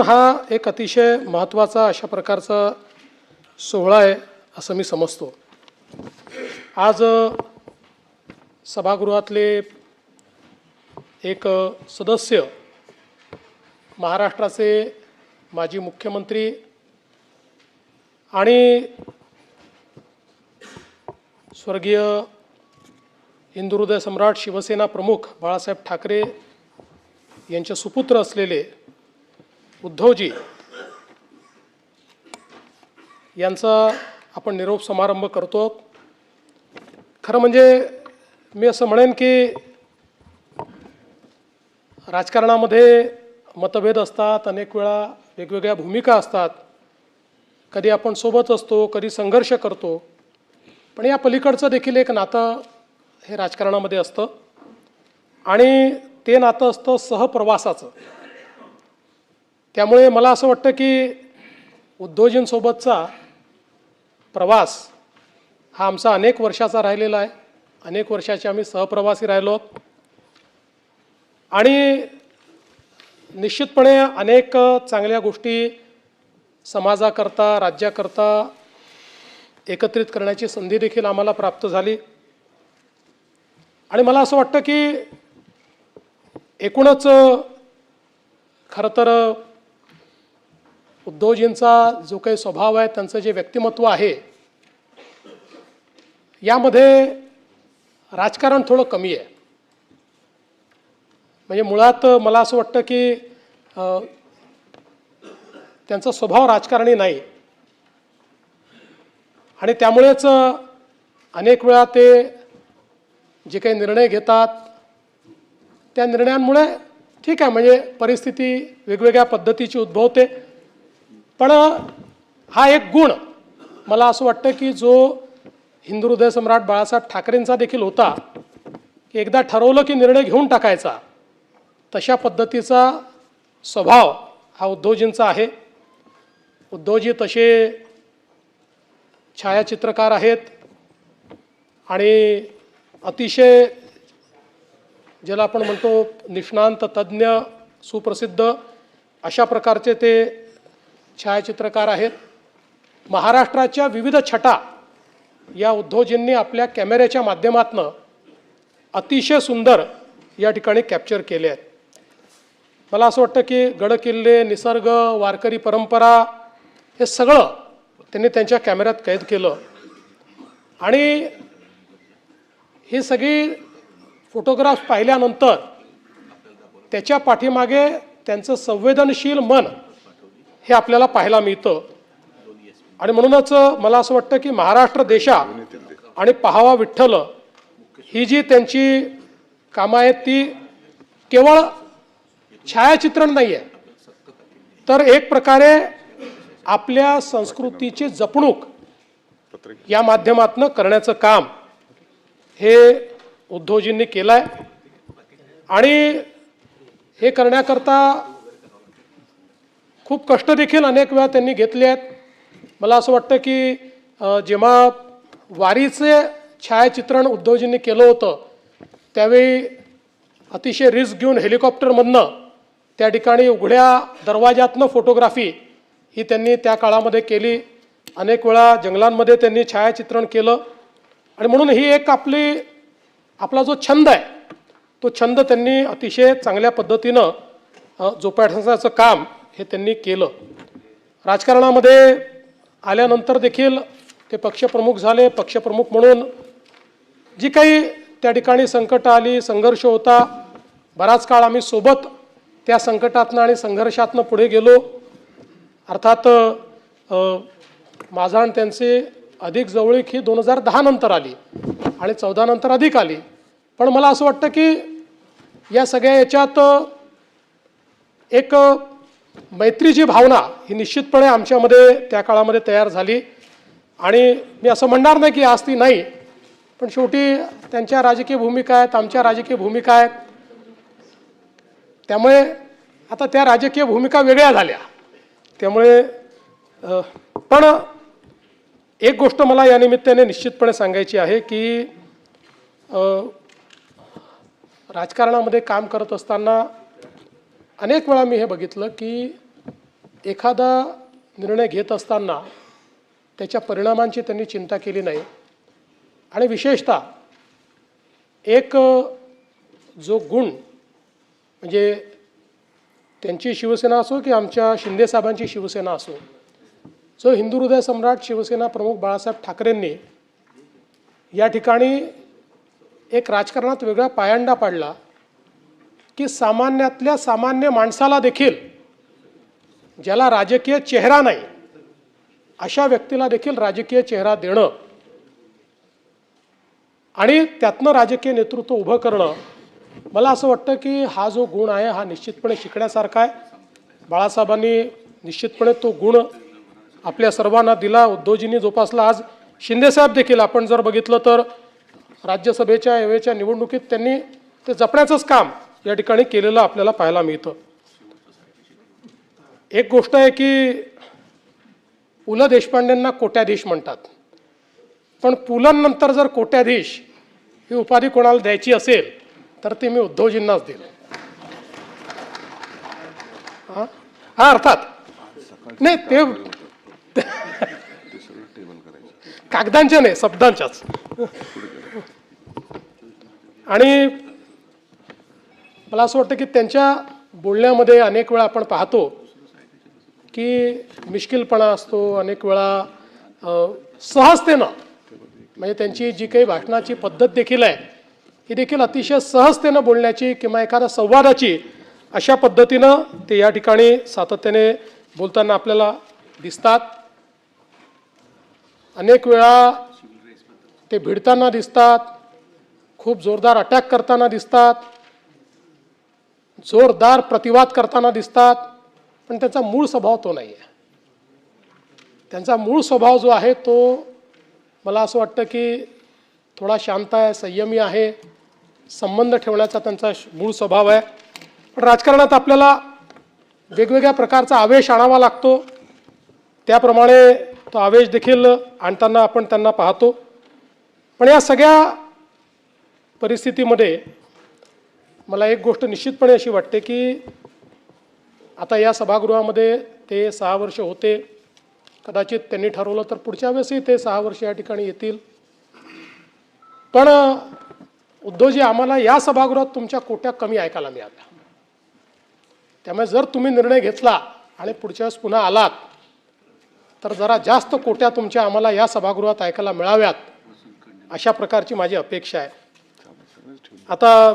हा एक अतिशय महत्त्वाचा अशा प्रकारचा सोहळा आहे असं मी समजतो। आज सभागृहातले एक सदस्य महाराष्ट्राचे माजी मुख्यमंत्री आणि स्वर्गीय हिंदुहृदय सम्राट शिवसेना प्रमुख बाळासाहेब ठाकरे यांचे सुपुत्र असलेले उद्धवजी यांचा आपण निरोप समारंभ करतो। खरं म्हणजे मी असं म्हणेन की राजकारणामध्ये मतभेद असतात, अनेक वेळा वेगवेगळ्या भूमिका असतात, कधी आपण सोबत असतो, कधी संघर्ष करतो, पण या पलीकडचं देखील एक नातं हे राजकारणामध्ये असतं आणि ते नातं असतं सहप्रवासाचं। त्यामुळे मला असं वाटतं की उद्धवजींसोबतचा प्रवास हा आमचा अनेक वर्षाचा राहिलेला आहे। अनेक वर्षाचे आम्ही सहप्रवासी राहिलो आणि निश्चितपणे अनेक चांगल्या गोष्टी समाजाकरता राज्याकरता एकत्रित करण्याची संधी देखील आम्हाला प्राप्त झाली। आणि मला असं वाटतं की एकूणच खरं तर उद्धवजींचा जो काही स्वभाव आहे, त्यांचं जे व्यक्तिमत्व आहे, यामध्ये राजकारण थोडं कमी आहे। म्हणजे मुळात मला असं वाटतं की त्यांचा स्वभाव राजकारणी नाही आणि त्यामुळेच अनेक वेळा ते जे काही निर्णय घेतात त्या निर्णयांमुळे ठीक आहे, म्हणजे परिस्थिती वेगवेगळ्या पद्धतीची उद्भवते, पण हा एक गुण मला असं वाटतं की जो हिंदुहृदय सम्राट बाळासाहेब ठाकरेंचा देखील होता की एकदा ठरवलं की निर्णय घेऊन टाकायचा, तशा पद्धतीचा स्वभाव हा उद्धवजींचा आहे। उद्धवजी तसे छायाचित्रकार आहेत आणि अतिशय ज्याला आपण म्हणतो निष्णांत तज्ज्ञ सुप्रसिद्ध अशा प्रकारचे ते छायाचित्रकार आहेत। महाराष्ट्राच्या विविध छटा या उद्धवजींनी आपल्या कॅमेऱ्याच्या माध्यमातून अतिशय सुंदर या ठिकाणी कॅप्चर केले आहेत। मला असं वाटतं की गडकिल्ले, निसर्ग, वारकरी परंपरा हे सगळं त्यांनी त्यांच्या कॅमेऱ्यात कैद केलं आणि ही सगळी फोटोग्राफ्स पाहिल्यानंतर त्याच्या पाठीमागे त्यांचं संवेदनशील मन हे आपल्याला पाहायला मिळतं। आणि म्हणूनच मला असं वाटतं की महाराष्ट्र देशा आणि पाहावा विठ्ठल ही जी त्यांची कामं आहेत ती केवळ छायाचित्रण नाही आहे, तर एक प्रकारे आपल्या संस्कृतीची जपणूक या माध्यमातून करण्याचं काम हे उद्धवजींनी केलं आहे। आणि हे करण्याकरता खूप कष्ट देखील अनेक वेळा त्यांनी घेतले आहेत। मला असं वाटतं की जेव्हा वारीचे छायाचित्रण उद्धवजींनी केलं होतं त्यावेळी अतिशय रिस्क घेऊन हेलिकॉप्टरमधनं त्या ठिकाणी उघड्या दरवाजातनं फोटोग्राफी ही त्यांनी त्या काळामध्ये केली। अनेक वेळा जंगलांमध्ये त्यांनी छायाचित्रण केलं आणि म्हणून ही एक आपला जो छंद आहे तो छंद त्यांनी अतिशय चांगल्या पद्धतीनं जोपासण्याचं काम हे त्यांनी केलं। राजकारणामध्ये आल्यानंतर देखील ते पक्षप्रमुख झाले। पक्षप्रमुख म्हणून जी काही त्या ठिकाणी संकट आली, संघर्ष होता, बराच काळ आम्ही सोबत त्या संकटातनं आणि संघर्षातनं पुढे गेलो। अर्थात माझा आणि त्यांचे अधिक जवळीक ही 2010 नंतर आली आणि 14 नंतर अधिक आली, पण मला असं वाटतं की या सगळ्या याच्यात एक मैत्रीची भावना ही निश्चितपणे आमच्यामध्ये त्या काळामध्ये तयार झाली। आणि मी असं म्हणणार नाही की आज ती नाही, पण शेवटी त्यांच्या राजकीय भूमिका आहेत, आमच्या राजकीय भूमिका आहेत, त्यामुळे आता त्या राजकीय भूमिका वेगळ्या झाल्या। त्यामुळे पण एक गोष्ट मला या निमित्ताने निश्चितपणे सांगायची आहे की राजकारणामध्ये काम करत असताना अनेक वेळा मी हे बघितलं की एखादा निर्णय घेत असताना त्याच्या परिणामांची त्यांनी चिंता केली नाही आणि विशेषतः एक जो गुण म्हणजे त्यांची शिवसेना असो की आमच्या शिंदेसाहेबांची शिवसेना असो, जो हिंदू हृदय सम्राट शिवसेना प्रमुख बाळासाहेब ठाकरेंनी या ठिकाणी एक राजकारणात वेगळा पायंडा पाडला की सामान्यातल्या सामान्य माणसाला देखील, ज्याला राजकीय चेहरा नाही अशा व्यक्तीला देखील राजकीय चेहरा देणं आणि त्यातनं राजकीय नेतृत्व उभं करणं, मला असं वाटतं की हा जो गुण आहे हा निश्चितपणे शिकण्यासारखा आहे. बाळासाहेबांनी निश्चितपणे तो गुण आपल्या सर्वांना दिला, उद्धवजींनी जोपासला. आज शिंदेसाहेब देखील आपण जर बघितलं तर राज्यसभेच्या यावेळच्या निवडणुकीत त्यांनी ते जपण्याचंच काम या ठिकाणी केलेलं आपल्याला पाहायला मिळतं. एक गोष्ट आहे की पु ल देशपांडेंना कोट्याधीश म्हणतात, पण पुलंनंतर जर कोट्याधीश ही उपाधी कोणाला द्यायची असेल तर ते मी उद्धवजींनाच देईल. हा अर्थात नाही, ते कागदांच्या नाही, शब्दांच्याच. आणि मला असं वाटतं की त्यांच्या बोलण्यामध्ये अनेक वेळा आपण पाहतो की मिश्किलपणा असतो, अनेक वेळा सहजतेनं, म्हणजे त्यांची जी काही भाषणाची पद्धत देखील आहे ही देखील अतिशय सहजतेनं बोलण्याची किंवा एखाद्या संवादाची अशा पद्धतीनं ते या ठिकाणी सातत्याने बोलताना आपल्याला दिसतात. अनेक वेळा ते भिडताना दिसतात, खूप जोरदार अटॅक करताना दिसतात, जोरदार प्रतिवाद करताना दिसतात, पण त्यांचा मूळ स्वभाव तो नाही आहे. त्यांचा मूळ स्वभाव जो आहे तो मला असं वाटतं की थोडा शांत आहे, संयमी आहे, संबंध ठेवण्याचा त्यांचा मूळ स्वभाव आहे. पण राजकारणात आपल्याला वेगवेगळ्या प्रकारचा आवेश आणावा लागतो, त्याप्रमाणे तो आवेश देखील आणताना आपण त्यांना पाहतो. पण या सगळ्या परिस्थितीमध्ये मला एक गोष्ट निश्चितपणे अशी वाटते की आता या सभागृहामध्ये ते 6 वर्ष होते, कदाचित त्यांनी ठरवलं तर पुढच्या वेळेसही ते 6 वर्ष या ठिकाणी येतील. पण उद्धवजी, आम्हाला या सभागृहात तुमच्या कोट्या कमी ऐकायला मिळाल्या, त्यामुळे जर तुम्ही निर्णय घेतला आणि पुढच्या वेळेस पुन्हा आलात तर जरा जास्त कोट्या तुमच्या आम्हाला या सभागृहात ऐकायला मिळाव्यात, अशा प्रकारची माझी अपेक्षा आहे. आता